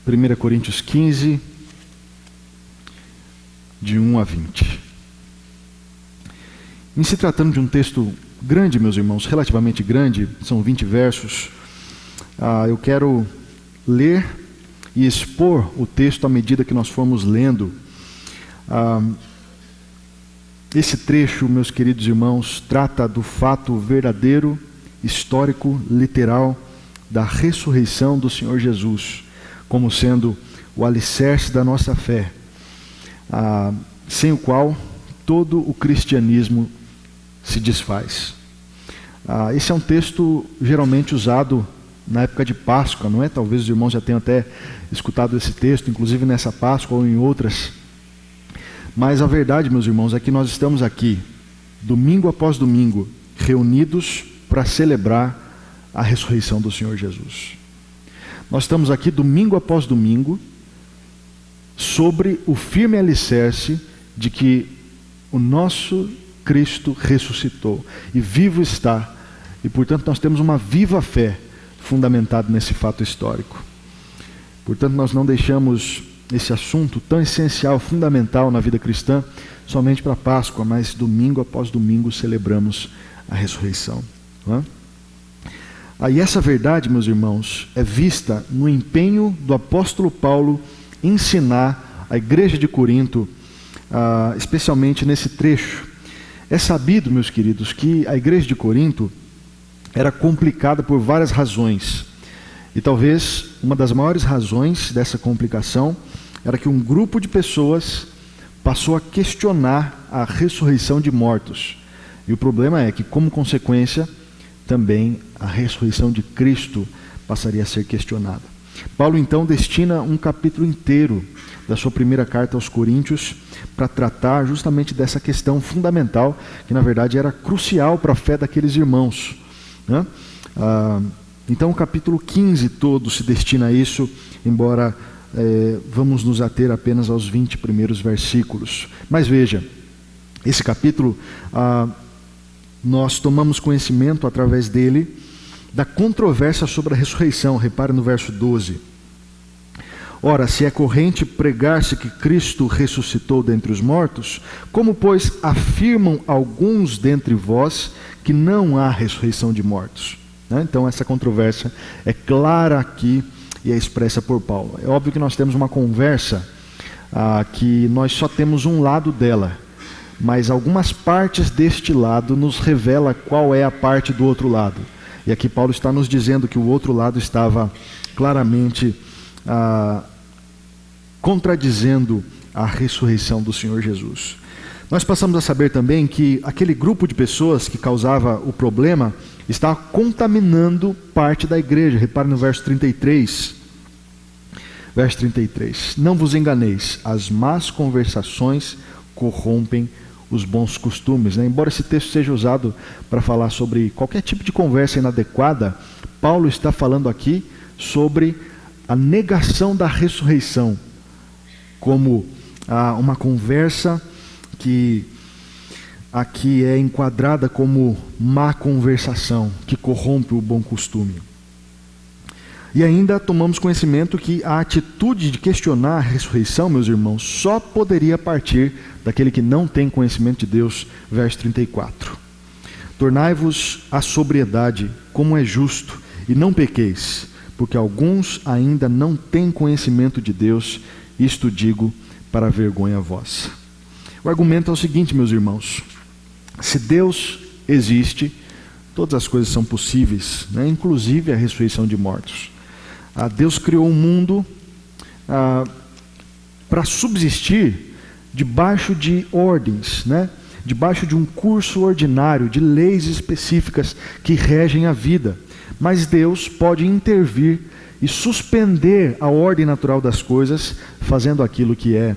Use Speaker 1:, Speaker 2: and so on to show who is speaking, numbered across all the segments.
Speaker 1: 1 Coríntios 15, de 1 a 20. Em se tratando de um texto grande, meus irmãos, relativamente grande, são 20 versos, eu quero ler e expor o texto à medida que nós formos lendo. Esse trecho, meus queridos irmãos, trata do fato verdadeiro, histórico, literal, da ressurreição do Senhor Jesus, como sendo o alicerce da nossa fé, sem o qual todo o cristianismo se desfaz. Esse é um texto geralmente usado na época de Páscoa, não é? Talvez os irmãos já tenham até escutado esse texto, inclusive nessa Páscoa ou em outras. Mas a verdade, meus irmãos, é que nós estamos aqui, domingo após domingo, reunidos para celebrar a ressurreição do Senhor Jesus. Nós estamos aqui domingo após domingo, sobre o firme alicerce de que o nosso Cristo ressuscitou e vivo está, e portanto nós temos uma viva fé fundamentada nesse fato histórico. Portanto, nós não deixamos esse assunto tão essencial, fundamental na vida cristã, somente para a Páscoa, mas domingo após domingo celebramos a ressurreição. E essa verdade, meus irmãos, é vista no empenho do apóstolo Paulo em ensinar a igreja de Corinto, especialmente nesse trecho. É sabido, meus queridos, que a igreja de Corinto era complicada por várias razões. E talvez uma das maiores razões dessa complicação era que um grupo de pessoas passou a questionar a ressurreição de mortos. E o problema é que, como consequência, também a ressurreição de Cristo passaria a ser questionada. Paulo, então, destina um capítulo inteiro da sua primeira carta aos Coríntios para tratar justamente dessa questão fundamental, que na verdade era crucial para a fé daqueles irmãos. Então o capítulo 15 todo se destina a isso, embora vamos nos ater apenas aos 20 primeiros versículos. Mas veja, esse capítulo, nós tomamos conhecimento através dele da controvérsia sobre a ressurreição. Repare no verso 12. Ora, se é corrente pregar-se que Cristo ressuscitou dentre os mortos, como, pois, afirmam alguns dentre vós que não há ressurreição de mortos? Então essa controvérsia é clara aqui e é expressa por Paulo. É óbvio que nós temos uma conversa que nós só temos um lado dela, mas algumas partes deste lado nos revela qual é a parte do outro lado. E aqui Paulo está nos dizendo que o outro lado estava claramente contradizendo a ressurreição do Senhor Jesus. Nós passamos a saber também que aquele grupo de pessoas que causava o problema está contaminando parte da igreja. Repare no verso 33. Verso 33. Não vos enganeis, as más conversações corrompem os bons costumes. Embora esse texto seja usado para falar sobre qualquer tipo de conversa inadequada, Paulo está falando aqui sobre a negação da ressurreição, como uma conversa que aqui é enquadrada como má conversação, que corrompe o bom costume. E ainda tomamos conhecimento que a atitude de questionar a ressurreição, meus irmãos, só poderia partir daquele que não tem conhecimento de Deus. Verso 34. Tornai-vos à sobriedade, como é justo, e não pequeis, porque alguns ainda não têm conhecimento de Deus, isto digo para vergonha vossa. O argumento é o seguinte, meus irmãos: se Deus existe, todas as coisas são possíveis, inclusive a ressurreição de mortos. Deus criou um mundo para subsistir debaixo de ordens, debaixo de um curso ordinário, de leis específicas que regem a vida. Mas Deus pode intervir e suspender a ordem natural das coisas, fazendo aquilo que é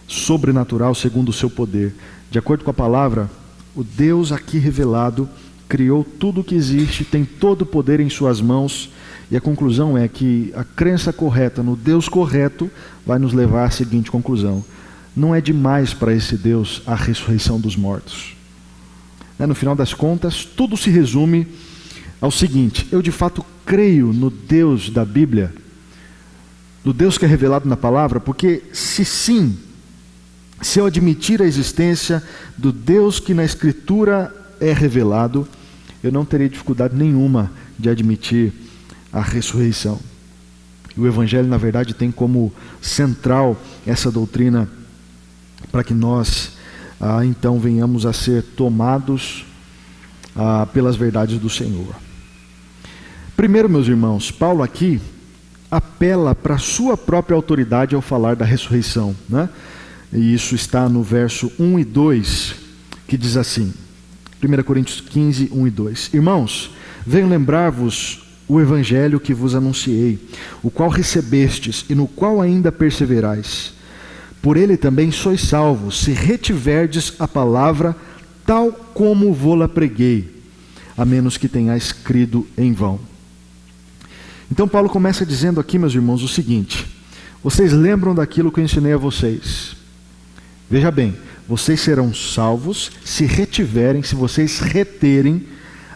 Speaker 1: sobrenatural segundo o seu poder. De acordo com a palavra, o Deus aqui revelado criou tudo o que existe, tem todo o poder em suas mãos, e a conclusão é que a crença correta no Deus correto vai nos levar à seguinte conclusão: não é demais para esse Deus a ressurreição dos mortos. No final das contas, tudo se resume ao seguinte: eu de fato creio no Deus da Bíblia, do Deus que é revelado na palavra? Porque se sim, se eu admitir a existência do Deus que na Escritura é revelado, eu não terei dificuldade nenhuma de admitir a ressurreição. E o Evangelho, na verdade, tem como central essa doutrina para que nós, então, venhamos a ser tomados pelas verdades do Senhor. Primeiro, meus irmãos, Paulo aqui apela para a sua própria autoridade ao falar da ressurreição, né? E isso está no verso 1 e 2, que diz assim, 1 Coríntios 15, 1 e 2. Irmãos, venho lembrar-vos o evangelho que vos anunciei, o qual recebestes e no qual ainda perseverais. Por ele também sois salvos, se retiverdes a palavra tal como vô-la preguei, a menos que tenhais crido em vão. Então Paulo começa dizendo aqui, meus irmãos, o seguinte: vocês lembram daquilo que eu ensinei a vocês? Veja bem, vocês serão salvos se retiverem, se vocês reterem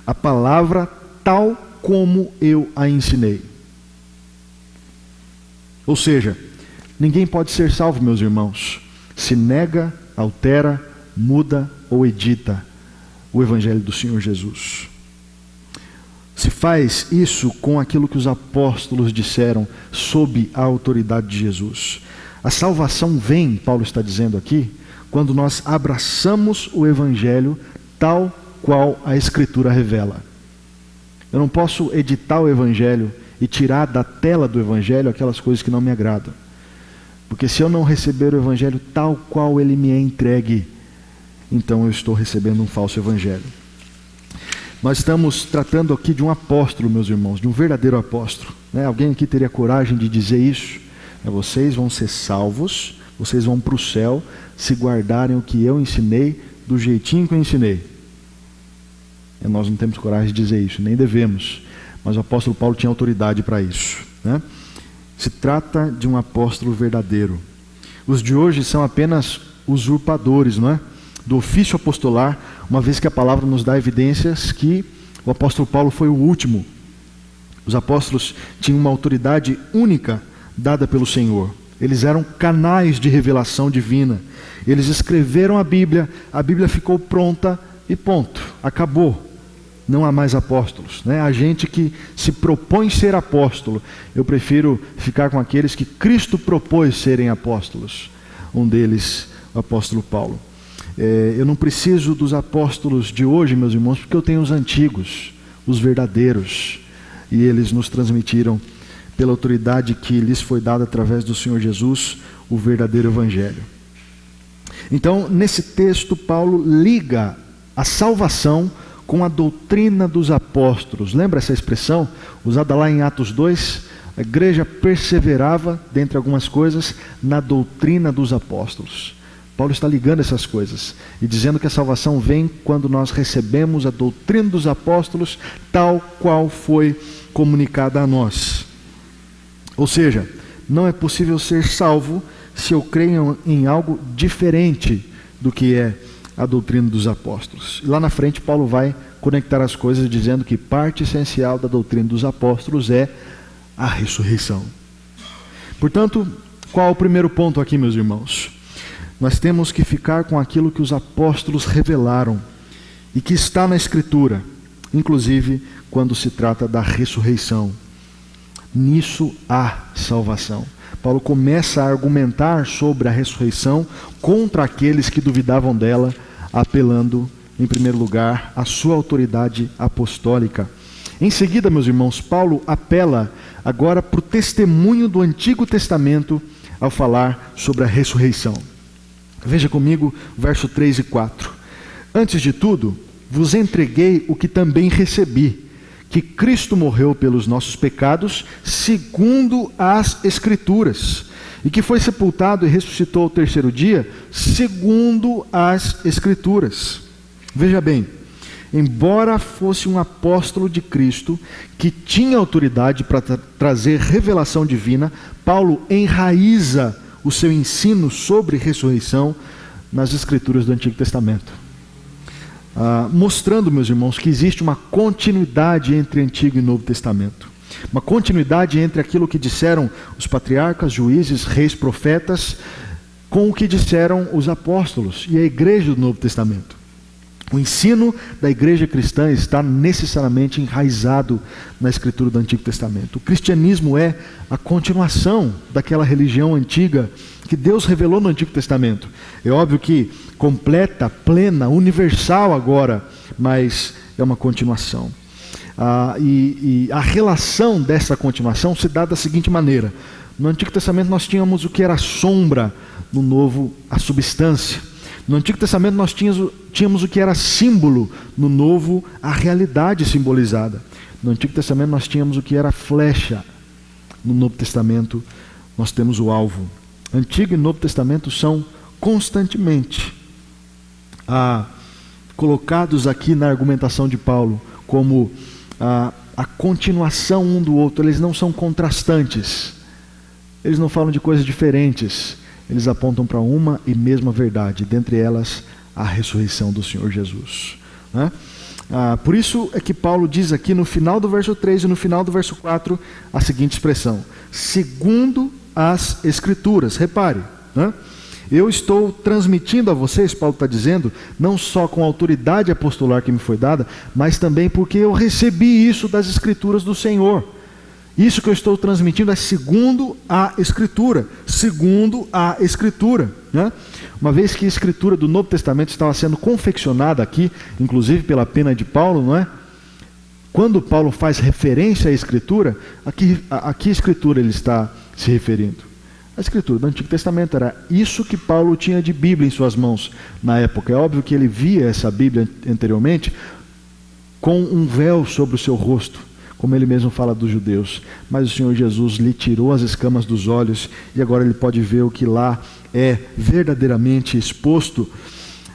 Speaker 1: a palavra tal como eu a ensinei. Ou seja, ninguém pode ser salvo, meus irmãos, se nega, altera, muda ou edita o Evangelho do Senhor Jesus. Se faz isso com aquilo que os apóstolos disseram sob a autoridade de Jesus. A salvação vem, Paulo está dizendo aqui, quando nós abraçamos o Evangelho tal qual a Escritura revela. Eu não posso editar o Evangelho e tirar da tela do Evangelho aquelas coisas que não me agradam. Porque se eu não receber o Evangelho tal qual ele me é entregue, então eu estou recebendo um falso Evangelho. Nós estamos tratando aqui de um apóstolo, meus irmãos, de um verdadeiro apóstolo, né? Alguém aqui teria coragem de dizer isso? Vocês vão ser salvos, vocês vão para o céu, se guardarem o que eu ensinei, do jeitinho que eu ensinei. Nós não temos coragem de dizer isso, nem devemos, mas o apóstolo Paulo tinha autoridade para isso, né? Se trata de um apóstolo verdadeiro. Os de hoje são apenas usurpadores, não é? Do ofício apostolar, uma vez que a palavra nos dá evidências que o apóstolo Paulo foi o último. Os apóstolos tinham uma autoridade única dada pelo Senhor. Eles eram canais de revelação divina. Eles escreveram a Bíblia ficou pronta e ponto, acabou. Não há mais apóstolos, né? A gente que se propõe ser apóstolo, eu prefiro ficar com aqueles que Cristo propôs serem apóstolos. Um deles, o apóstolo Paulo. Eu não preciso dos apóstolos de hoje, meus irmãos, porque eu tenho os antigos, os verdadeiros, e eles nos transmitiram, pela autoridade que lhes foi dada através do Senhor Jesus, o verdadeiro Evangelho. Então, nesse texto, Paulo liga a salvação com a doutrina dos apóstolos. Lembra essa expressão usada lá em Atos 2? A igreja perseverava, dentre algumas coisas, na doutrina dos apóstolos. Paulo está ligando essas coisas e dizendo que a salvação vem quando nós recebemos a doutrina dos apóstolos tal qual foi comunicada a nós. Ou seja, não é possível ser salvo se eu creio em algo diferente do que é a doutrina dos apóstolos. E lá na frente Paulo vai conectar as coisas dizendo que parte essencial da doutrina dos apóstolos é a ressurreição. Portanto, qual é o primeiro ponto aqui, meus irmãos? Nós temos que ficar com aquilo que os apóstolos revelaram e que está na Escritura, inclusive quando se trata da ressurreição. Nisso há salvação. Paulo começa a argumentar sobre a ressurreição contra aqueles que duvidavam dela, apelando, em primeiro lugar, à sua autoridade apostólica. Em seguida, meus irmãos, Paulo apela agora para o testemunho do Antigo Testamento ao falar sobre a ressurreição. Veja comigo verso 3 e 4. Antes de tudo, vos entreguei o que também recebi, que Cristo morreu pelos nossos pecados, segundo as Escrituras, e que foi sepultado e ressuscitou ao terceiro dia, segundo as Escrituras. Veja bem, embora fosse um apóstolo de Cristo, que tinha autoridade para trazer revelação divina, Paulo enraiza o seu ensino sobre ressurreição nas Escrituras do Antigo Testamento. Mostrando, meus irmãos, que existe uma continuidade entre Antigo e Novo Testamento. Uma continuidade entre aquilo que disseram os patriarcas, juízes, reis, profetas, com o que disseram os apóstolos e a igreja do Novo Testamento. O ensino da igreja cristã está necessariamente enraizado na escritura do Antigo Testamento. O cristianismo é a continuação daquela religião antiga que Deus revelou no Antigo Testamento. É óbvio que completa, plena, universal agora, mas é uma continuação. E a relação dessa continuação se dá da seguinte maneira: no Antigo Testamento nós tínhamos o que era sombra, no Novo a substância. No Antigo Testamento nós tínhamos o que era símbolo, no Novo a realidade simbolizada. No Antigo Testamento nós tínhamos o que era flecha, no Novo Testamento nós temos o alvo. Antigo e Novo Testamento são constantemente colocados aqui na argumentação de Paulo como a continuação um do outro. Eles não são contrastantes, eles não falam de coisas diferentes, eles apontam para uma e mesma verdade, dentre elas a ressurreição do Senhor Jesus, né? Por isso é que Paulo diz aqui no final do verso 3 e no final do verso 4 a seguinte expressão: segundo as Escrituras. Repare, né? Eu estou transmitindo a vocês, Paulo está dizendo, não só com a autoridade apostolar que me foi dada, mas também porque eu recebi isso das Escrituras do Senhor. Isso que eu estou transmitindo é segundo a Escritura. Segundo a Escritura, né? Uma vez que a Escritura do Novo Testamento estava sendo confeccionada aqui, inclusive pela pena de Paulo, não é? Quando Paulo faz referência à Escritura, a que Escritura ele está se referindo? A Escritura do Antigo Testamento. Era isso que Paulo tinha de Bíblia em suas mãos na época. É óbvio que ele via essa Bíblia anteriormente com um véu sobre o seu rosto, como ele mesmo fala dos judeus, mas o Senhor Jesus lhe tirou as escamas dos olhos e agora ele pode ver o que lá é verdadeiramente exposto,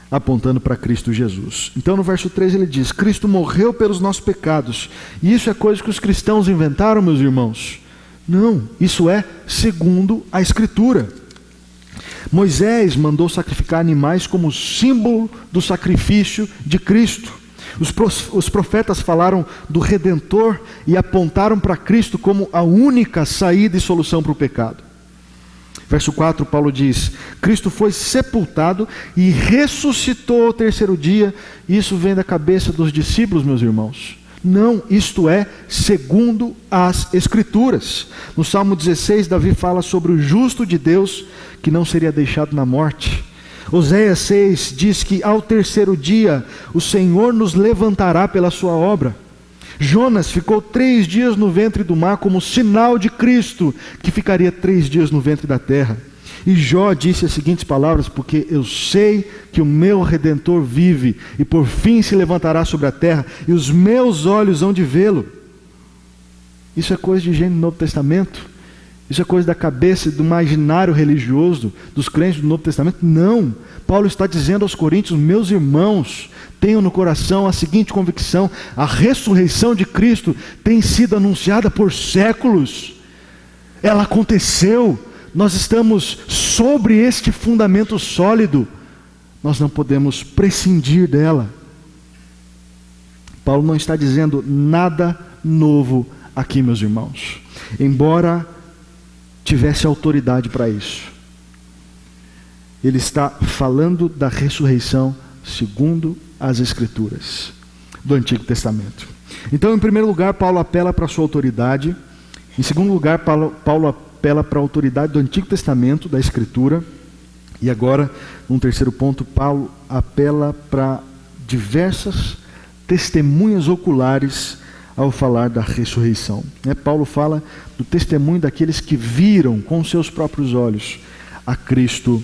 Speaker 1: apontando para Cristo Jesus. Então no verso 3 ele diz: Cristo morreu pelos nossos pecados. E isso é coisa que os cristãos inventaram, meus irmãos? Não, isso é segundo a Escritura. Moisés mandou sacrificar animais como símbolo do sacrifício de Cristo. Os profetas falaram do Redentor e apontaram para Cristo como a única saída e solução para o pecado. Verso 4, Paulo diz: Cristo foi sepultado e ressuscitou ao terceiro dia. Isso vem da cabeça dos discípulos, meus irmãos. Não, isto é segundo as Escrituras. No Salmo 16, Davi fala sobre o justo de Deus que não seria deixado na morte. Oséias 6 diz que ao terceiro dia o Senhor nos levantará pela sua obra. Jonas ficou 3 dias no ventre do mar como sinal de Cristo, que ficaria 3 dias no ventre da terra. E Jó disse as seguintes palavras: porque eu sei que o meu Redentor vive e por fim se levantará sobre a terra, e os meus olhos hão de vê-lo. Isso é coisa de gente do Novo Testamento? Isso é coisa da cabeça, do imaginário religioso dos crentes do Novo Testamento? Não. Paulo está dizendo aos coríntios: meus irmãos, tenham no coração a seguinte convicção: a ressurreição de Cristo tem sido anunciada por séculos. Ela aconteceu. Nós estamos sobre este fundamento sólido. Nós não podemos prescindir dela. Paulo não está dizendo nada novo aqui, meus irmãos, embora tivesse autoridade para isso. Ele está falando da ressurreição segundo as Escrituras do Antigo Testamento. Então, em primeiro lugar, Paulo apela para a sua autoridade. Em segundo lugar, Paulo apela para a autoridade do Antigo Testamento, da Escritura. E agora, num terceiro ponto, Paulo apela para diversas testemunhas oculares ao falar da ressurreição. Paulo fala do testemunho daqueles que viram com seus próprios olhos a Cristo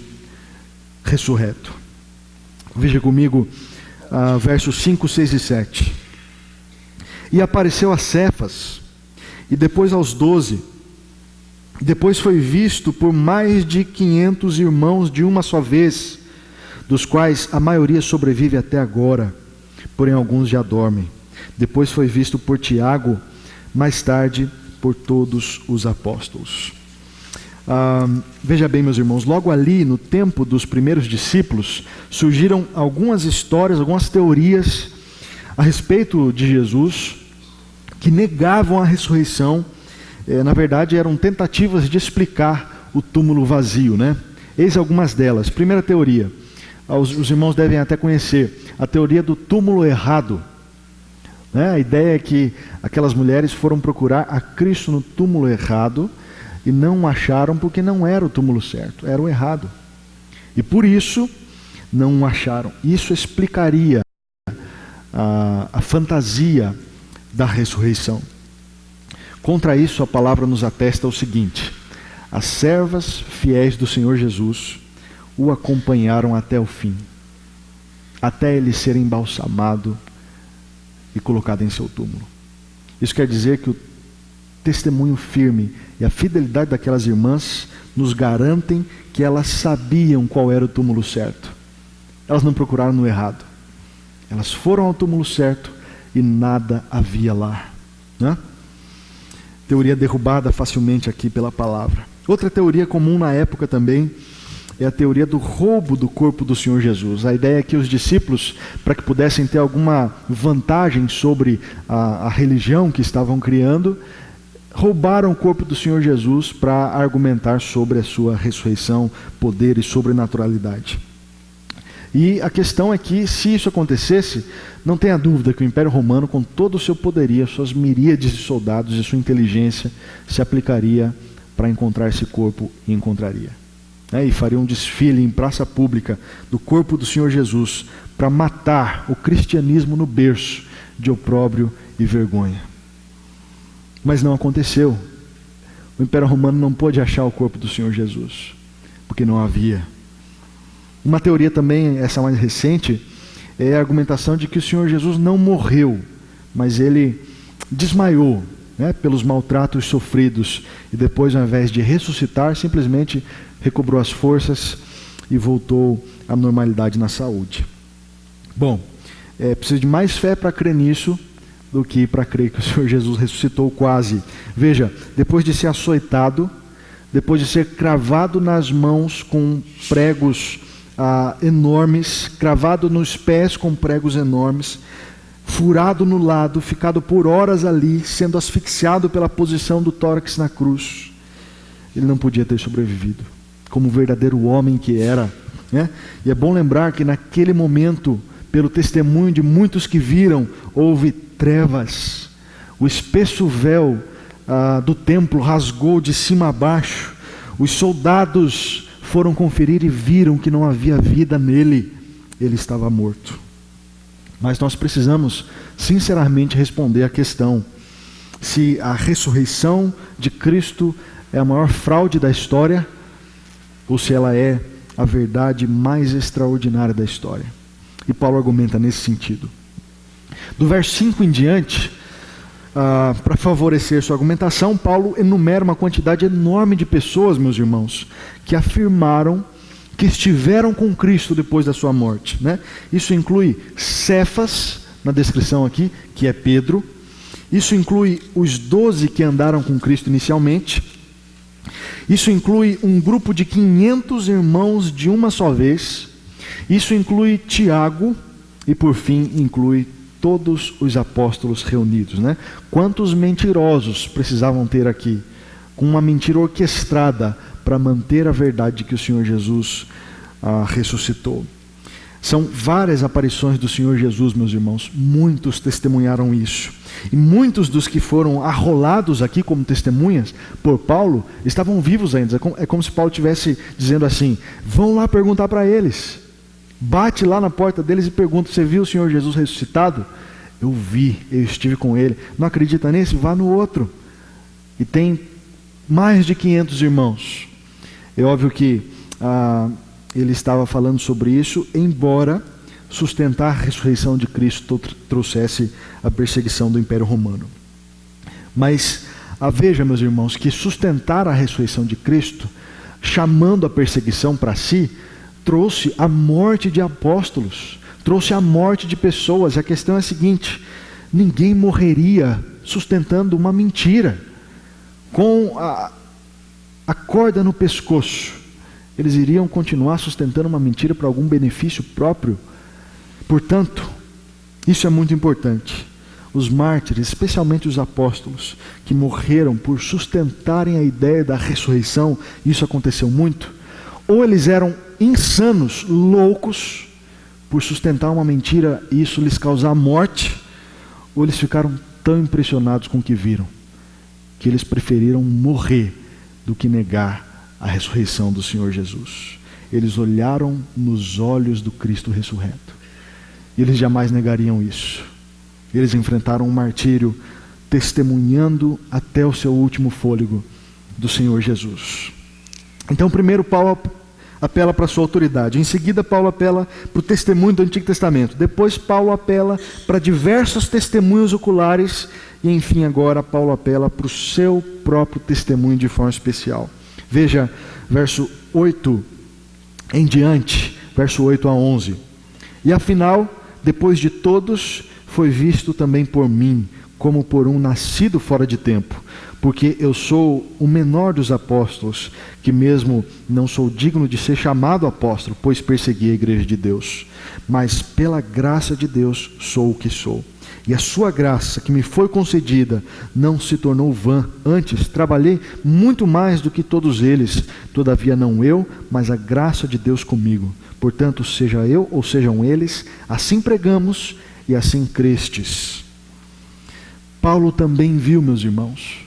Speaker 1: ressurreto. Veja comigo versos 5, 6 e 7. E apareceu a Cefas, e depois aos 12. Depois foi visto por mais de 500 irmãos de uma só vez, dos quais a maioria sobrevive até agora, porém alguns já dormem. Depois foi visto por Tiago, mais tarde por todos os apóstolos. Veja bem, meus irmãos, logo ali no tempo dos primeiros discípulos surgiram algumas histórias, algumas teorias a respeito de Jesus, que negavam a ressurreição, na verdade eram tentativas de explicar o túmulo vazio, né? Eis algumas delas. Primeira teoria, os irmãos devem até conhecer, a teoria do túmulo errado. A ideia é que aquelas mulheres foram procurar a Cristo no túmulo errado e não o acharam porque não era o túmulo certo, era o errado. E por isso não o acharam. Isso explicaria a fantasia da ressurreição. Contra isso, a palavra nos atesta o seguinte: as servas fiéis do Senhor Jesus o acompanharam até o fim, até ele ser embalsamado e colocado em seu túmulo. Isso quer dizer que o testemunho firme e a fidelidade daquelas irmãs nos garantem que elas sabiam qual era o túmulo certo. Elas não procuraram no errado. Elas foram ao túmulo certo e nada havia lá. Teoria derrubada facilmente aqui pela palavra. Outra teoria comum na época também é a teoria do roubo do corpo do Senhor Jesus. A ideia é que os discípulos, para que pudessem ter alguma vantagem sobre a religião que estavam criando, roubaram o corpo do Senhor Jesus para argumentar sobre a sua ressurreição, poder e sobrenaturalidade. E a questão é que, se isso acontecesse, não tenha dúvida que o Império Romano, com todo o seu poderio, suas miríades de soldados e sua inteligência, se aplicaria para encontrar esse corpo e encontraria. E faria um desfile em praça pública do corpo do Senhor Jesus para matar o cristianismo no berço de opróbrio e vergonha. Mas não aconteceu. O Império Romano não pôde achar o corpo do Senhor Jesus, porque não havia. Uma teoria também, essa mais recente, é a argumentação de que o Senhor Jesus não morreu, mas ele desmaiou, pelos maltratos sofridos, e depois, ao invés de ressuscitar, simplesmente recobrou as forças e voltou à normalidade na saúde. Bom, preciso de mais fé para crer nisso do que para crer que o Senhor Jesus ressuscitou quase. Veja, depois de ser açoitado, depois de ser cravado nas mãos com pregos enormes, cravado nos pés com pregos enormes, furado no lado, ficado por horas ali, sendo asfixiado pela posição do tórax na cruz, ele não podia ter sobrevivido, como o verdadeiro homem que era. E é bom lembrar que naquele momento, pelo testemunho de muitos que viram, houve trevas. O espesso véu do templo rasgou de cima a baixo. Os soldados foram conferir e viram que não havia vida nele. Ele estava morto. Mas nós precisamos sinceramente responder à questão: se a ressurreição de Cristo é a maior fraude da história, ou se ela é a verdade mais extraordinária da história. E Paulo argumenta nesse sentido. Do verso 5 em diante, para favorecer sua argumentação, Paulo enumera uma quantidade enorme de pessoas, meus irmãos, que afirmaram que estiveram com Cristo depois da sua morte. Isso inclui Cefas, na descrição aqui, que é Pedro. Isso inclui os 12 que andaram com Cristo inicialmente. Isso inclui um grupo de 500 irmãos de uma só vez. Isso inclui Tiago e, por fim, inclui todos os apóstolos reunidos. Quantos mentirosos precisavam ter aqui, com uma mentira orquestrada para manter a verdade de que o Senhor Jesus ressuscitou. São várias aparições do Senhor Jesus, meus irmãos. Muitos testemunharam isso. E muitos dos que foram arrolados aqui como testemunhas por Paulo estavam vivos ainda. É como se Paulo estivesse dizendo assim: vão lá perguntar para eles. Bate lá na porta deles e pergunta: você viu o Senhor Jesus ressuscitado? Eu vi, eu estive com ele. Não acredita nesse? Vá no outro. E tem mais de 500 irmãos. É óbvio que ele estava falando sobre isso, embora sustentar a ressurreição de Cristo trouxesse a perseguição do Império Romano. Mas veja, meus irmãos, que sustentar a ressurreição de Cristo, chamando a perseguição para si, trouxe a morte de apóstolos, trouxe a morte de pessoas. A questão é a seguinte: ninguém morreria sustentando uma mentira, com a corda no pescoço. Eles iriam continuar sustentando uma mentira para algum benefício próprio. Portanto, isso é muito importante. os mártires, especialmente os apóstolos, que morreram por sustentarem a ideia da ressurreição, isso aconteceu muito, ou eles eram insanos, loucos, por sustentar uma mentira e isso lhes causar morte, ou eles ficaram tão impressionados com o que viram, que eles preferiram morrer do que negar a ressurreição do Senhor Jesus. Eles olharam nos olhos do Cristo ressurreto, e eles jamais negariam isso. Eles enfrentaram um martírio, testemunhando até o seu último fôlego do Senhor Jesus. Então, primeiro Paulo apela para a sua autoridade. Em seguida, Paulo apela para o testemunho do Antigo Testamento. Depois, Paulo apela para diversos testemunhos oculares. E, enfim, agora, Paulo apela para o seu próprio testemunho de forma especial. Veja, verso 8 em diante, verso 8 a 11. E afinal, depois de todos, foi visto também por mim, como por um nascido fora de tempo, porque eu sou o menor dos apóstolos, que mesmo não sou digno de ser chamado apóstolo, pois persegui a igreja de Deus. Mas pela graça de Deus sou o que sou. E a sua graça que me foi concedida não se tornou vã. Antes, trabalhei muito mais do que todos eles. Todavia não eu, mas a graça de Deus comigo. Portanto, seja eu ou sejam eles, assim pregamos e assim crestes. Paulo também viu, meus irmãos.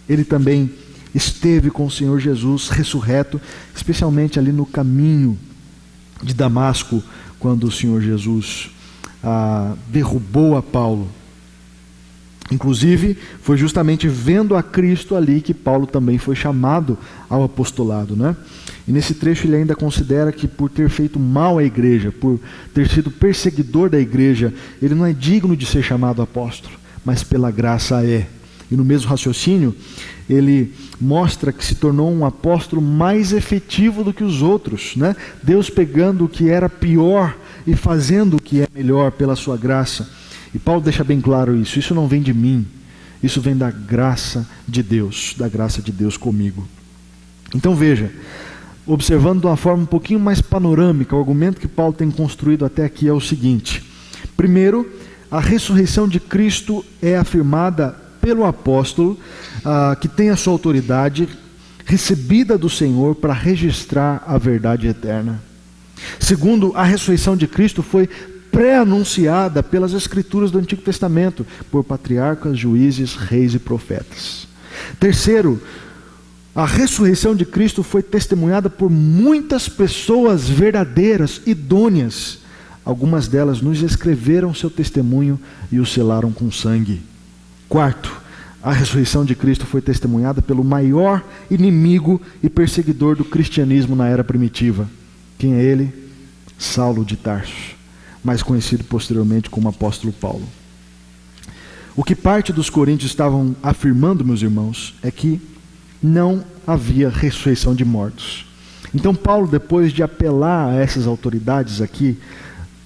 Speaker 1: Ele também esteve com o Senhor Jesus ressurreto, especialmente ali no caminho de Damasco, quando o Senhor Jesus derrubou a Paulo. Inclusive, foi justamente vendo a Cristo ali que Paulo também foi chamado ao apostolado, né? E nesse trecho ele ainda considera que por ter feito mal à igreja, por ter sido perseguidor da igreja, ele não é digno de ser chamado apóstolo, mas pela graça é. E no mesmo raciocínio, ele mostra que se tornou um apóstolo mais efetivo do que os outros, né? Deus pegando o que era pior e fazendo o que é melhor pela sua graça. E Paulo deixa bem claro isso. Isso não vem de mim, isso vem da graça de Deus comigo. Então veja, observando de uma forma um pouquinho mais panorâmica, o argumento que Paulo tem construído até aqui é o seguinte. Primeiro, a ressurreição de Cristo é afirmada pelo apóstolo, que tem a sua autoridade recebida do Senhor para registrar a verdade eterna. Segundo, a ressurreição de Cristo foi pré-anunciada pelas Escrituras do Antigo Testamento, por patriarcas, juízes, reis e profetas. Terceiro, a ressurreição de Cristo foi testemunhada por muitas pessoas verdadeiras, idôneas. Algumas delas nos escreveram seu testemunho e o selaram com sangue. Quarto, a ressurreição de Cristo foi testemunhada pelo maior inimigo e perseguidor do cristianismo na era primitiva. Quem é ele? Saulo de Tarso, mais conhecido posteriormente como apóstolo Paulo. O que parte dos coríntios estavam afirmando, meus irmãos, é que não havia ressurreição de mortos. Então Paulo, depois de apelar a essas autoridades aqui,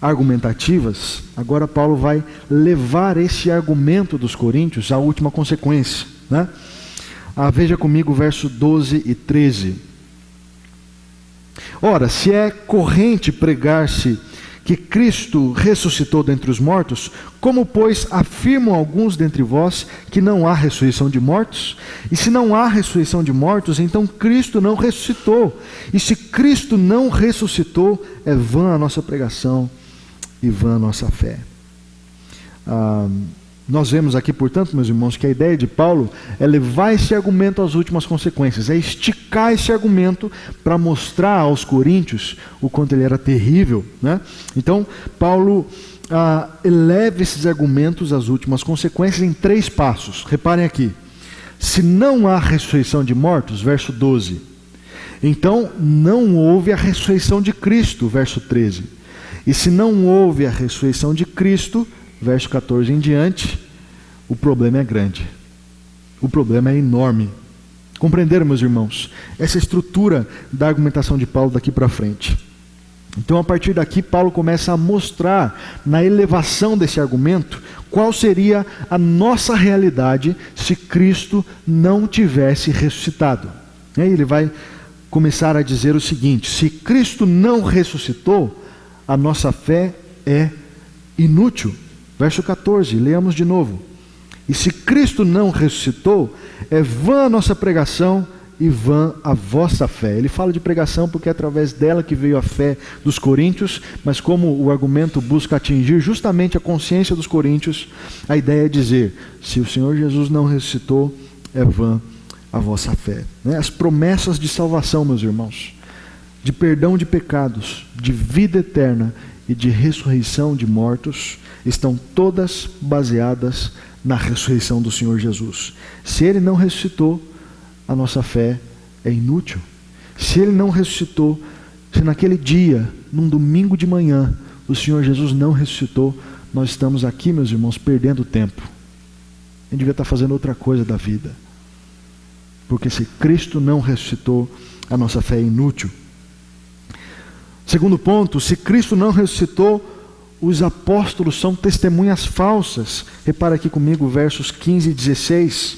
Speaker 1: argumentativas, agora Paulo vai levar esse argumento dos coríntios à última consequência, né? Veja comigo o verso 12 e 13. Ora, se é corrente pregar-se que Cristo ressuscitou dentre os mortos, como, pois, afirmam alguns dentre vós que não há ressurreição de mortos? E se não há ressurreição de mortos, então Cristo não ressuscitou. E se Cristo não ressuscitou, é vã a nossa pregação e vã a nossa fé. Nós vemos aqui, portanto, meus irmãos, que a ideia de Paulo é levar esse argumento às últimas consequências, é esticar esse argumento para mostrar aos coríntios o quanto ele era terrível, né? Então, Paulo eleva esses argumentos às últimas consequências em 3 passos. Reparem aqui. Se não há ressurreição de mortos, verso 12, então não houve a ressurreição de Cristo, verso 13. E se não houve a ressurreição de Cristo, verso 14 em diante, o problema é grande. O problema é enorme. Compreenderam, meus irmãos? Essa estrutura da argumentação de Paulo daqui para frente. Então, a partir daqui, Paulo começa a mostrar, na elevação desse argumento, qual seria a nossa realidade se Cristo não tivesse ressuscitado. E aí ele vai começar a dizer o seguinte: se Cristo não ressuscitou, a nossa fé é inútil. Verso 14, leamos de novo. E se Cristo não ressuscitou, é vã a nossa pregação e vã a vossa fé. Ele fala de pregação porque é através dela que veio a fé dos coríntios, mas como o argumento busca atingir justamente a consciência dos coríntios, a ideia é dizer: se o Senhor Jesus não ressuscitou, é vã a vossa fé. As promessas de salvação, meus irmãos, de perdão de pecados, de vida eterna e de ressurreição de mortos, estão todas baseadas na ressurreição do Senhor Jesus. Se Ele não ressuscitou, a nossa fé é inútil. Se Ele não ressuscitou, se naquele dia, num domingo de manhã, o Senhor Jesus não ressuscitou, nós estamos aqui, meus irmãos, perdendo tempo. A gente devia estar fazendo outra coisa da vida. Porque se Cristo não ressuscitou, a nossa fé é inútil. Segundo ponto, se Cristo não ressuscitou, os apóstolos são testemunhas falsas. Repara aqui comigo versos 15 e 16.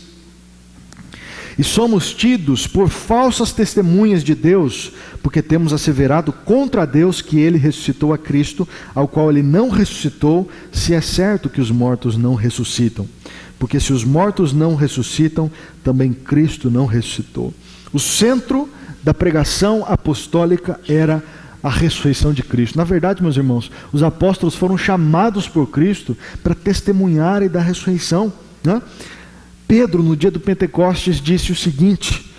Speaker 1: E somos tidos por falsas testemunhas de Deus, porque temos asseverado contra Deus que Ele ressuscitou a Cristo, ao qual Ele não ressuscitou, se é certo que os mortos não ressuscitam. Porque se os mortos não ressuscitam, também Cristo não ressuscitou. O centro da pregação apostólica era a ressurreição de Cristo. Na verdade, meus irmãos, os apóstolos foram chamados por Cristo para testemunharem da ressurreição, né? Pedro, no dia do Pentecostes, disse o seguinte: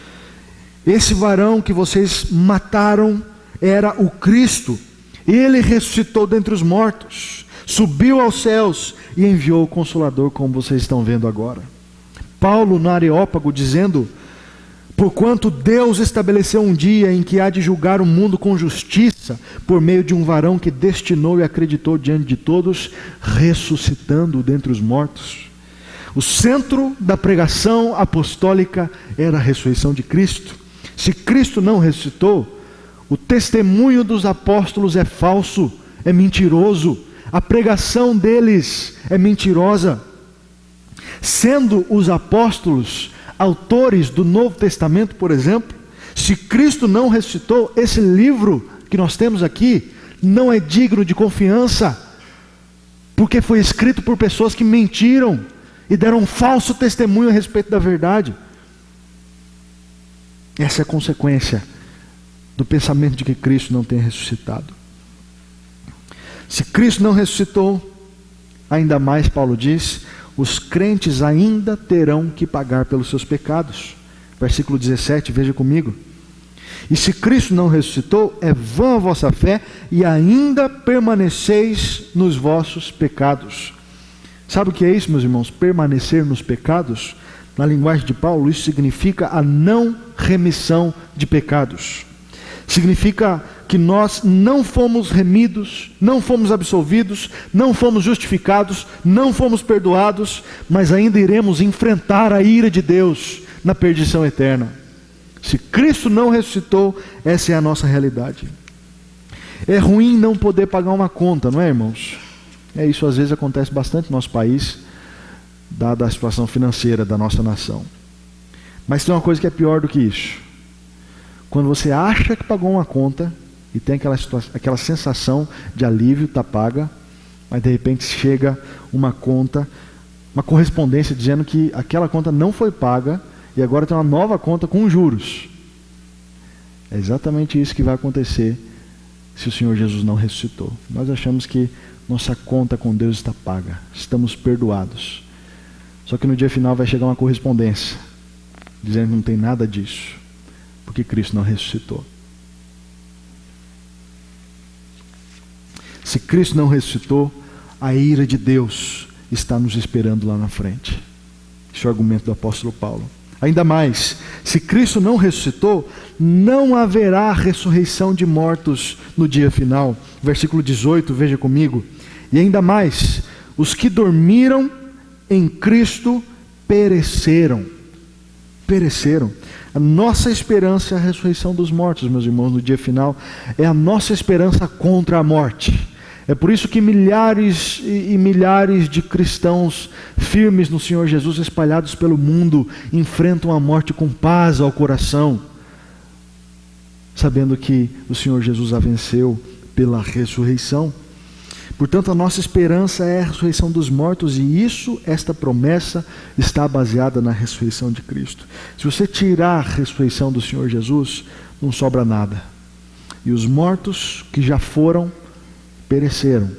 Speaker 1: esse varão que vocês mataram era o Cristo. Ele ressuscitou dentre os mortos, subiu aos céus e enviou o Consolador, como vocês estão vendo agora. Paulo, no Areópago, dizendo: porquanto Deus estabeleceu um dia em que há de julgar o mundo com justiça, por meio de um varão que destinou e acreditou diante de todos, ressuscitando dentre os mortos. O centro da pregação apostólica era a ressurreição de Cristo. Se Cristo não ressuscitou, o testemunho dos apóstolos é falso, é mentiroso. A pregação deles é mentirosa. Sendo os apóstolos autores do Novo Testamento, por exemplo, se Cristo não ressuscitou, esse livro que nós temos aqui não é digno de confiança, porque foi escrito por pessoas que mentiram e deram um falso testemunho a respeito da verdade. Essa é a consequência do pensamento de que Cristo não tem ressuscitado. Se Cristo não ressuscitou, ainda mais, Paulo diz, os crentes ainda terão que pagar pelos seus pecados. Versículo 17, veja comigo. E se Cristo não ressuscitou, é vã a vossa fé e ainda permaneceis nos vossos pecados. Sabe o que é isso, meus irmãos? Permanecer nos pecados, na linguagem de Paulo, isso significa a não remissão de pecados. Significa que nós não fomos remidos, não fomos absolvidos, não fomos justificados, não fomos perdoados, mas ainda iremos enfrentar a ira de Deus na perdição eterna. Se Cristo não ressuscitou, essa é a nossa realidade. É ruim não poder pagar uma conta, não é, irmãos? Isso às vezes acontece bastante no nosso país, dada a situação financeira da nossa nação. Mas tem uma coisa que é pior do que isso. Quando você acha que pagou uma conta e tem aquela sensação de alívio, está paga, mas de repente chega uma conta, uma correspondência dizendo que aquela conta não foi paga e agora tem uma nova conta com juros. É exatamente isso que vai acontecer se o Senhor Jesus não ressuscitou. Nós achamos que nossa conta com Deus está paga, estamos perdoados. Só que no dia final vai chegar uma correspondência dizendo que não tem nada disso, porque Cristo não ressuscitou. Se Cristo não ressuscitou, a ira de Deus está nos esperando lá na frente. Esse é o argumento do apóstolo Paulo. Ainda mais, se Cristo não ressuscitou, não haverá ressurreição de mortos no dia final. Versículo 18, veja comigo. E ainda mais, os que dormiram em Cristo pereceram. Pereceram. A nossa esperança é a ressurreição dos mortos, meus irmãos, no dia final. É a nossa esperança contra a morte. É por isso que milhares e milhares de cristãos firmes no Senhor Jesus, espalhados pelo mundo, enfrentam a morte com paz ao coração, sabendo que o Senhor Jesus a venceu pela ressurreição. Portanto, a nossa esperança é a ressurreição dos mortos, e esta promessa está baseada na ressurreição de Cristo. Se você tirar a ressurreição do Senhor Jesus, não sobra nada. E os mortos que já foram, pereceram.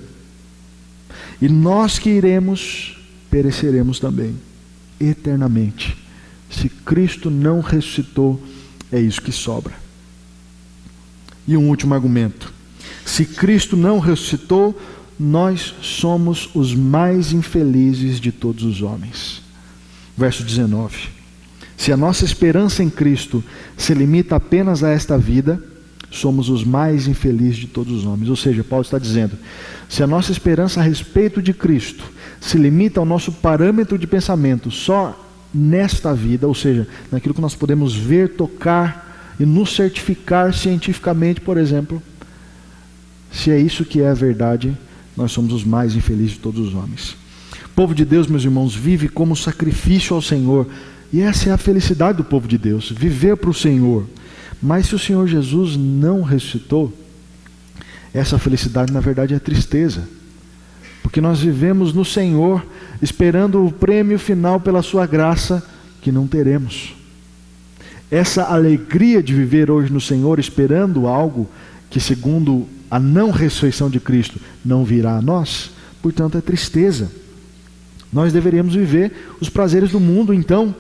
Speaker 1: E nós que iremos, pereceremos também, eternamente. Se Cristo não ressuscitou, é isso que sobra. E um último argumento. Se Cristo não ressuscitou, nós somos os mais infelizes de todos os homens. Verso 19. Se a nossa esperança em Cristo se limita apenas a esta vida, somos os mais infelizes de todos os homens. Ou seja, Paulo está dizendo, se a nossa esperança a respeito de Cristo se limita ao nosso parâmetro de pensamento só nesta vida, ou seja, naquilo que nós podemos ver, tocar e nos certificar cientificamente, por exemplo, se é isso que é a verdade, nós somos os mais infelizes de todos os homens. O povo de Deus, meus irmãos, vive como sacrifício ao Senhor. E essa é a felicidade do povo de Deus, viver para o Senhor. Mas se o Senhor Jesus não ressuscitou, essa felicidade na verdade é tristeza. Porque nós vivemos no Senhor, esperando o prêmio final pela sua graça, que não teremos. Essa alegria de viver hoje no Senhor, esperando algo que segundo a não ressurreição de Cristo não virá a nós, portanto é tristeza. Nós deveríamos viver os prazeres do mundo, então,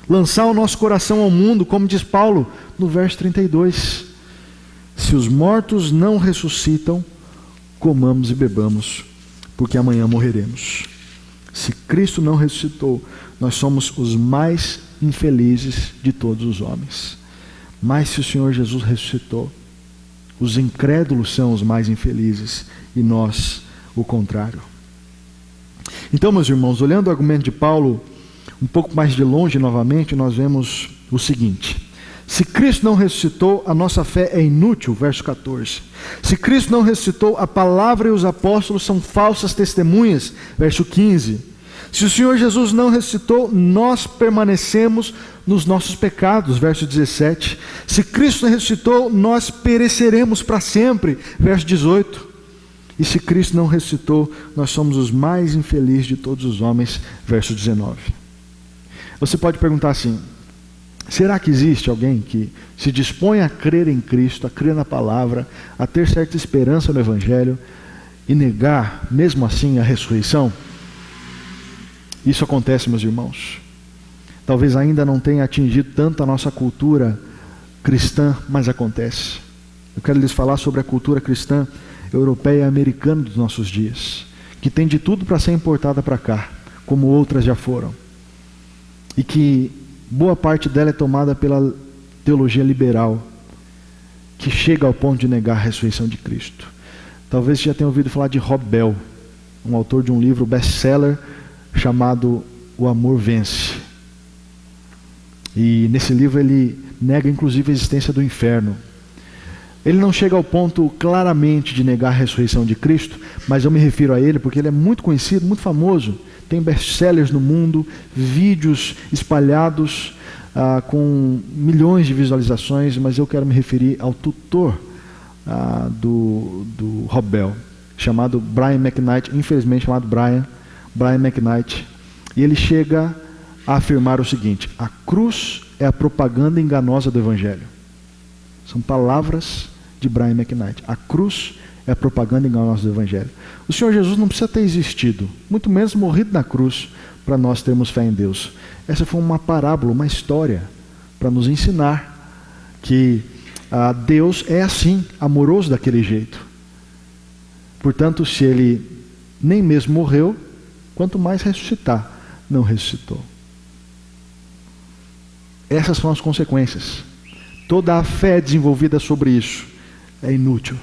Speaker 1: lançar o nosso coração ao mundo, como diz Paulo no verso 32. Se os mortos não ressuscitam, comamos e bebamos, porque amanhã morreremos. Se Cristo não ressuscitou, nós somos os mais infelizes de todos os homens. Mas se o Senhor Jesus ressuscitou, os incrédulos são os mais infelizes e nós o contrário. Então, meus irmãos, olhando o argumento de Paulo um pouco mais de longe novamente, nós vemos o seguinte: se Cristo não ressuscitou, a nossa fé é inútil, verso 14. Se Cristo não ressuscitou, a palavra e os apóstolos são falsas testemunhas, verso 15. Se o Senhor Jesus não ressuscitou, nós permanecemos nos nossos pecados, verso 17. Se Cristo não ressuscitou, nós pereceremos para sempre, verso 18. E se Cristo não ressuscitou, nós somos os mais infelizes de todos os homens, verso 19. Você pode perguntar assim: será que existe alguém que se dispõe a crer em Cristo, a crer na palavra, a ter certa esperança no Evangelho e negar, mesmo assim, a ressurreição? Isso acontece, meus irmãos. Talvez ainda não tenha atingido tanto a nossa cultura cristã, mas acontece. Eu quero lhes falar sobre a cultura cristã europeia e americana dos nossos dias, que tem de tudo para ser importada para cá, como outras já foram. E que boa parte dela é tomada pela teologia liberal, que chega ao ponto de negar a ressurreição de Cristo. Talvez você já tenha ouvido falar de Rob Bell, um autor de um livro best-seller chamado O Amor Vence. E nesse livro ele nega inclusive a existência do inferno. Ele não chega ao ponto claramente de negar a ressurreição de Cristo, mas eu me refiro a ele porque ele é muito conhecido, muito famoso. Tem best-sellers no mundo, vídeos espalhados com milhões de visualizações, mas eu quero me referir ao tutor do Rob Bell, chamado Brian McKnight, infelizmente chamado Brian McKnight. E ele chega a afirmar o seguinte: a cruz é a propaganda enganosa do Evangelho. São palavras de Brian McKnight. A cruz é a propaganda enganosa do Evangelho. O Senhor Jesus não precisa ter existido, muito menos morrido na cruz, para nós termos fé em Deus. Essa foi uma parábola, uma história, para nos ensinar que Deus é assim, amoroso daquele jeito. Portanto, se Ele nem mesmo morreu, quanto mais ressuscitar, não ressuscitou. Essas são as consequências. Toda a fé desenvolvida sobre isso é inútil.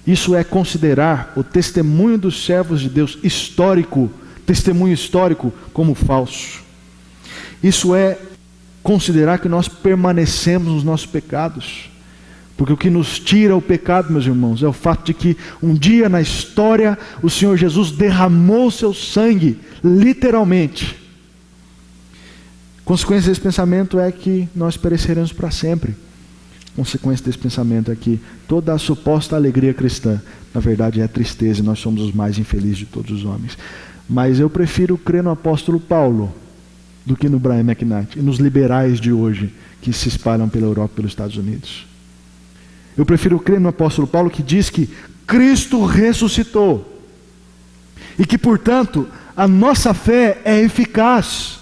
Speaker 1: Isso é considerar o testemunho dos servos de Deus histórico, testemunho histórico, como falso. Isso é considerar que nós permanecemos nos nossos pecados. Porque o que nos tira o pecado, meus irmãos, é o fato de que um dia na história o Senhor Jesus derramou seu sangue, literalmente. Consequência desse pensamento é que nós pereceremos para sempre. consequência desse pensamento é que toda a suposta alegria cristã, na verdade, é tristeza, e nós somos os mais infelizes de todos os homens. Mas eu prefiro crer no apóstolo Paulo do que no Brian McKnight e nos liberais de hoje que se espalham pela Europa e pelos Estados Unidos. Eu prefiro crer no apóstolo Paulo, que diz que Cristo ressuscitou e que, portanto, a nossa fé é eficaz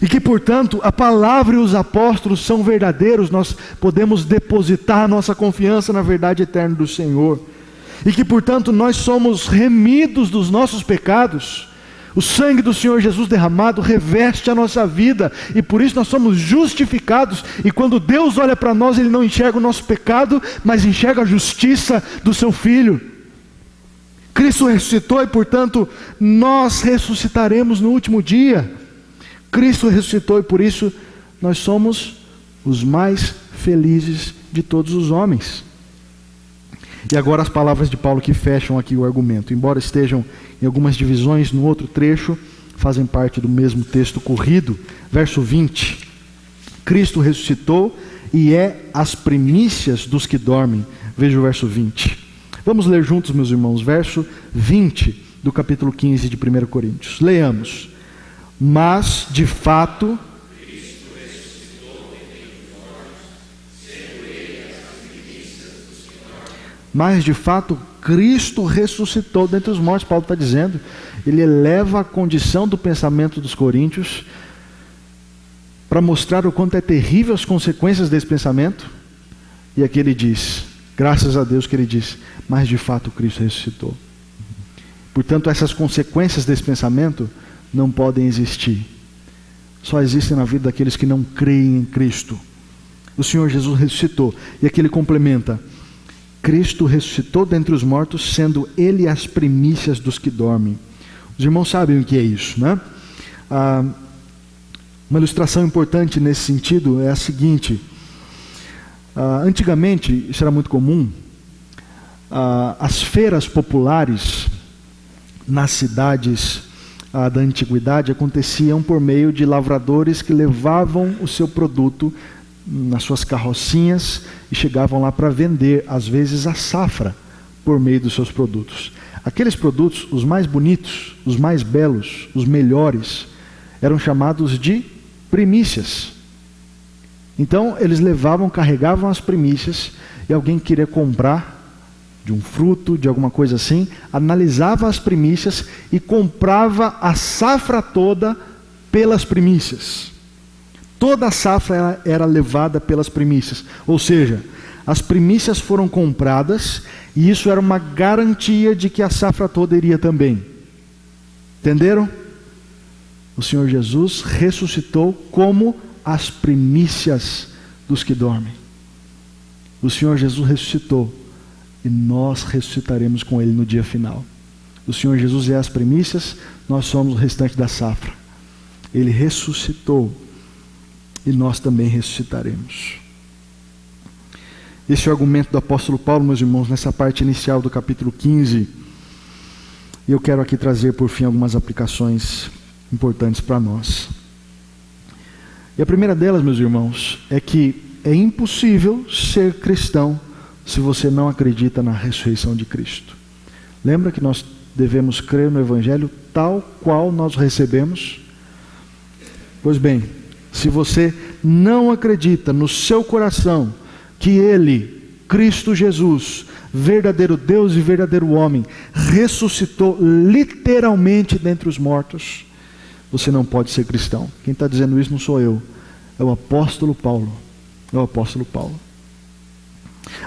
Speaker 1: e que, portanto, a palavra e os apóstolos são verdadeiros. Nós podemos depositar a nossa confiança na verdade eterna do Senhor e que, portanto, nós somos remidos dos nossos pecados. O sangue do Senhor Jesus derramado reveste a nossa vida e por isso nós somos justificados. E quando Deus olha para nós, Ele não enxerga o nosso pecado, mas enxerga a justiça do Seu Filho. Cristo ressuscitou e, portanto, nós ressuscitaremos no último dia. Cristo ressuscitou e por isso nós somos os mais felizes de todos os homens. E agora as palavras de Paulo que fecham aqui o argumento. Embora estejam em algumas divisões no outro trecho, fazem parte do mesmo texto corrido. Verso 20. Cristo ressuscitou e é as primícias dos que dormem. Veja o verso 20. Vamos ler juntos, meus irmãos, verso 20 do capítulo 15 de 1 Coríntios. Leamos. Mas, de fato, Cristo ressuscitou dentre os mortos. Paulo está dizendo, ele eleva a condição do pensamento dos coríntios para mostrar o quanto é terrível as consequências desse pensamento. E aqui ele diz, graças a Deus que ele diz, mas de fato Cristo ressuscitou. Portanto, essas consequências desse pensamento não podem existir. Só existem na vida daqueles que não creem em Cristo. O Senhor Jesus ressuscitou. E aqui ele complementa, Cristo ressuscitou dentre os mortos, sendo Ele as primícias dos que dormem. Os irmãos sabem o que é isso, né? Uma ilustração importante nesse sentido é a seguinte. Antigamente, isso era muito comum, as feiras populares nas cidades da antiguidade aconteciam por meio de lavradores que levavam o seu produto nas suas carrocinhas e chegavam lá para vender, às vezes a safra, por meio dos seus produtos. Aqueles produtos, os mais bonitos, os mais belos, os melhores, eram chamados de primícias. Então eles levavam, carregavam as primícias, e alguém queria comprar de um fruto, de alguma coisa assim, analisava as primícias e comprava a safra toda pelas primícias. Toda a safra era levada pelas primícias, ou seja, as primícias foram compradas e isso era uma garantia de que a safra toda iria também. Entenderam? O Senhor Jesus ressuscitou como as primícias dos que dormem. O Senhor Jesus ressuscitou e nós ressuscitaremos com Ele no dia final. O Senhor Jesus é as primícias, nós somos o restante da safra. Ele ressuscitou e nós também ressuscitaremos. Esse é o argumento do apóstolo Paulo, meus irmãos, nessa parte inicial do capítulo 15. E eu quero aqui trazer, por fim, algumas aplicações importantes para nós. E a primeira delas, meus irmãos, é que é impossível ser cristão se você não acredita na ressurreição de Cristo. Lembra que nós devemos crer no Evangelho tal qual nós recebemos? Pois bem, se você não acredita no seu coração que Ele, Cristo Jesus, verdadeiro Deus e verdadeiro homem, ressuscitou literalmente dentre os mortos, você não pode ser cristão. Quem está dizendo isso não sou eu, é o apóstolo Paulo. É o apóstolo Paulo.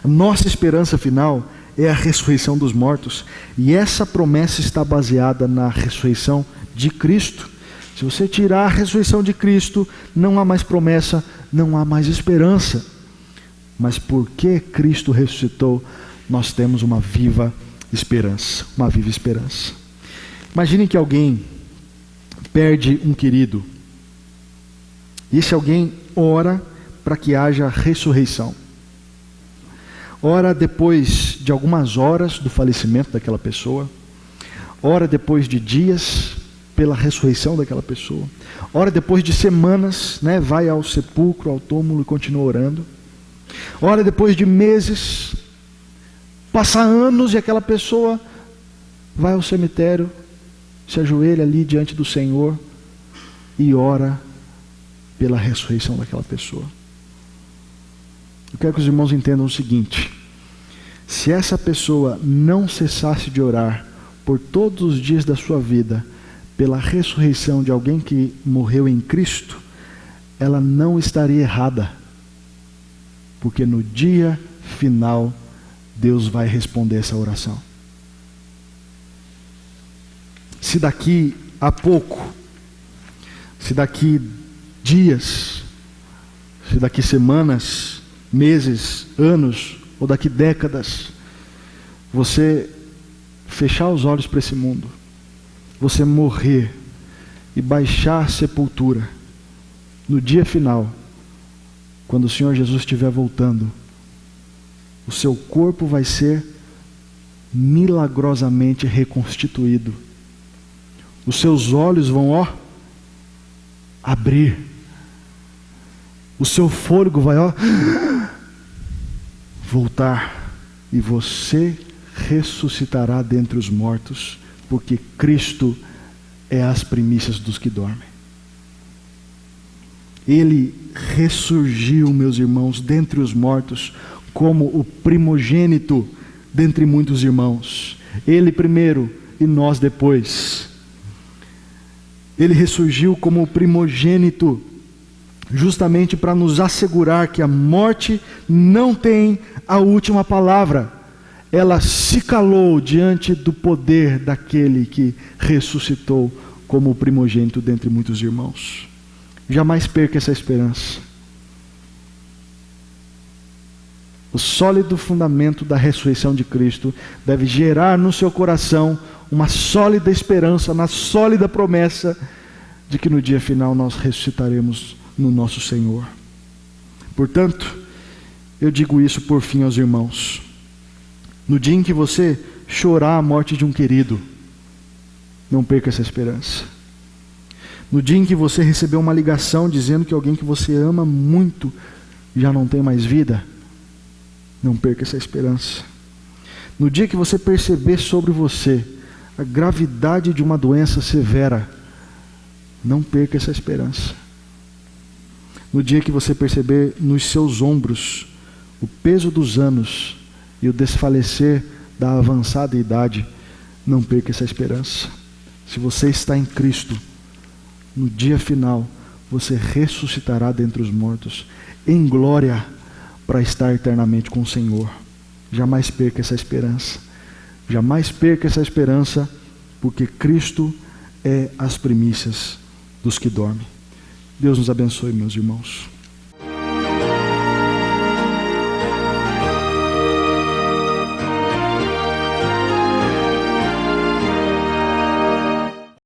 Speaker 1: A nossa esperança final é a ressurreição dos mortos, e essa promessa está baseada na ressurreição de Cristo. Se você tirar a ressurreição de Cristo, não há mais promessa, não há mais esperança. Mas porque Cristo ressuscitou, nós temos uma viva esperança. Uma viva esperança. Imagine que alguém perde um querido. E esse alguém ora para que haja ressurreição. Ora depois de algumas horas do falecimento daquela pessoa. Ora depois de dias pela ressurreição daquela pessoa. Ora depois de semanas, vai ao sepulcro, ao túmulo e continua orando. Olha, depois de meses, passa anos e aquela pessoa vai ao cemitério, se ajoelha ali diante do Senhor e ora pela ressurreição daquela pessoa. Eu quero que os irmãos entendam o seguinte: se essa pessoa não cessasse de orar por todos os dias da sua vida pela ressurreição de alguém que morreu em Cristo, ela não estaria errada, porque no dia final Deus vai responder essa oração. Se daqui a pouco, se daqui dias, se daqui semanas, meses, anos, ou daqui décadas, você fechar os olhos para esse mundo, você morrer e baixar a sepultura, no dia final, quando o Senhor Jesus estiver voltando, o seu corpo vai ser milagrosamente reconstituído. Os seus olhos vão, abrir. O seu fôlego vai, voltar. E você ressuscitará dentre os mortos, porque Cristo é as primícias dos que dormem. Ele ressurgiu, meus irmãos, dentre os mortos, como o primogênito dentre muitos irmãos. Ele primeiro e nós depois. Ele ressurgiu como o primogênito, justamente para nos assegurar que a morte não tem a última palavra. Ela se calou diante do poder daquele que ressuscitou como o primogênito dentre muitos irmãos. Jamais perca essa esperança. O sólido fundamento da ressurreição de Cristo deve gerar no seu coração uma sólida esperança, na sólida promessa de que no dia final nós ressuscitaremos no nosso Senhor. Portanto, eu digo isso por fim aos irmãos. No dia em que você chorar a morte de um querido, não perca essa esperança. No dia em que você receber uma ligação dizendo que alguém que você ama muito já não tem mais vida, não perca essa esperança. No dia que você perceber sobre você a gravidade de uma doença severa, não perca essa esperança. No dia que você perceber nos seus ombros o peso dos anos e o desfalecer da avançada idade, não perca essa esperança. Se você está em Cristo, no dia final, você ressuscitará dentre os mortos, em glória, para estar eternamente com o Senhor. Jamais perca essa esperança. Jamais perca essa esperança, porque Cristo é as primícias dos que dormem. Deus nos abençoe, meus irmãos.